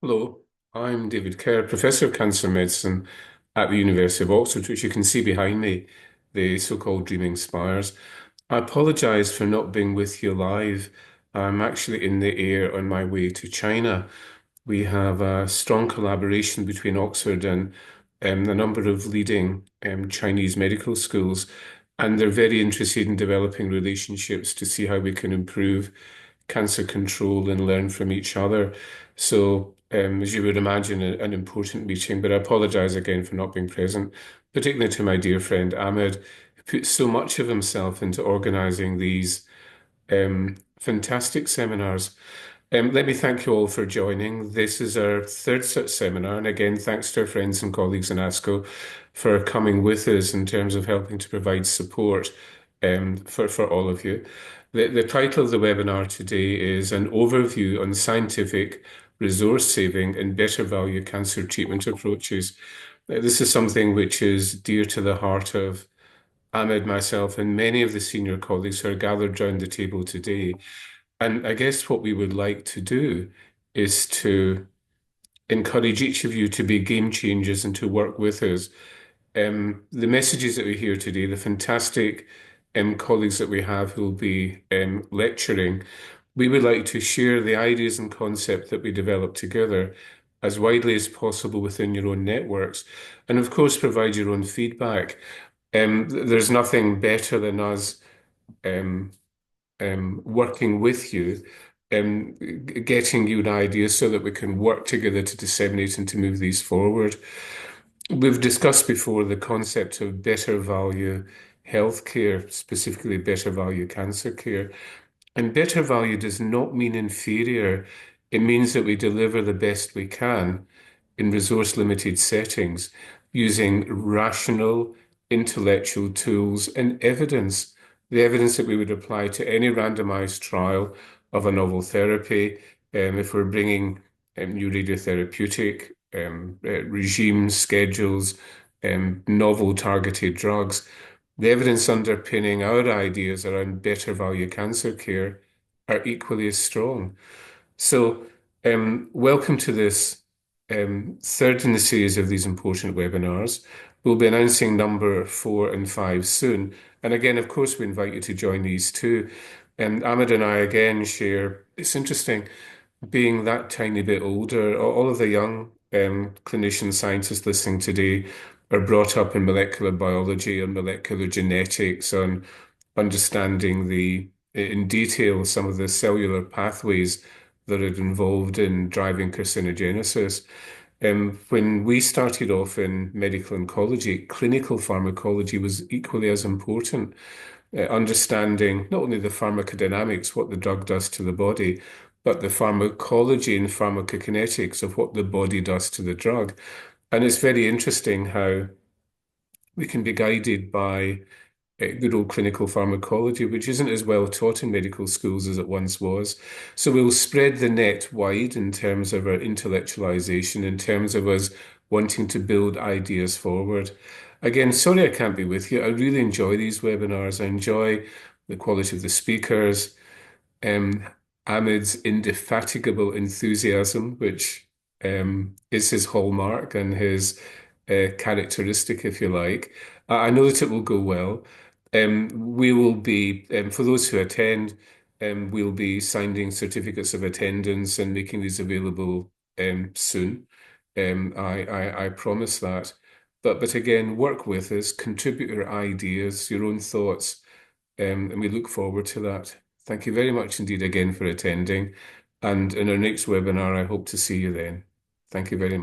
Hello, I'm David Kerr, Professor of Cancer Medicine at the University of Oxford, which you can see behind me, the so-called Dreaming Spires. I apologise for not being with you live. I'm actually in the air on my way to China. We have a strong collaboration between Oxford and a number of leading Chinese medical schools, and they're very interested in developing relationships to see how we can improve cancer control and learn from each other. So, as you would imagine, an important meeting, but I apologize again for not being present, particularly to my dear friend Ahmed, who put so much of himself into organizing these fantastic seminars. Let me thank you all for joining. This is our third such seminar, and again, thanks to our friends and colleagues in ASCO for coming with us in terms of helping to provide support for all of you. The title of the webinar today is an overview on scientific, resource-saving, and better value cancer treatment approaches. This is something which is dear to the heart of Ahmed, myself, and many of the senior colleagues who are gathered around the table today. And I guess what we would like to do is to encourage each of you to be game changers and to work with us. The messages that we hear today, the fantastic colleagues that we have who will be lecturing, we would like to share the ideas and concept that we develop together as widely as possible within your own networks, and of course provide your own feedback. There's nothing better than us um, working with you, getting you an idea so that we can work together to disseminate and to move these forward. We've discussed before the concept of better value healthcare, specifically better value cancer care. And better value does not mean inferior. It means that we deliver the best we can in resource limited settings using rational intellectual tools and evidence, the evidence that we would apply to any randomized trial of a novel therapy, if we're bringing new radiotherapeutic regimes, schedules, novel targeted drugs. The evidence underpinning our ideas around better value cancer care are equally as strong. So, welcome to this third in the series of these important webinars. We'll be announcing number 4 and 5 soon. And again, of course, we invite you to join these too. And Ahmed and I again share, it's interesting being that tiny bit older, all of the young clinician scientists listening today are brought up in molecular biology and molecular genetics, on understanding in detail some of the cellular pathways that are involved in driving carcinogenesis. When we started off in medical oncology, clinical pharmacology was equally as important. Understanding not only the pharmacodynamics, what the drug does to the body, but the pharmacology and pharmacokinetics of what the body does to the drug. And it's very interesting how we can be guided by good old clinical pharmacology, which isn't as well taught in medical schools as it once was. So we'll spread the net wide in terms of our intellectualization, in terms of us wanting to build ideas forward. Again, sorry I can't be with you. I really enjoy these webinars. I enjoy the quality of the speakers, um, Ahmed's indefatigable enthusiasm, which is his hallmark and his characteristic, if you like. I know that it will go well. We will be, for those who attend, we'll be signing certificates of attendance and making these available soon. I promise that. But again, work with us, contribute your ideas, your own thoughts, and we look forward to that. Thank you very much indeed again for attending. And in our next webinar, I hope to see you then. Thank you very much.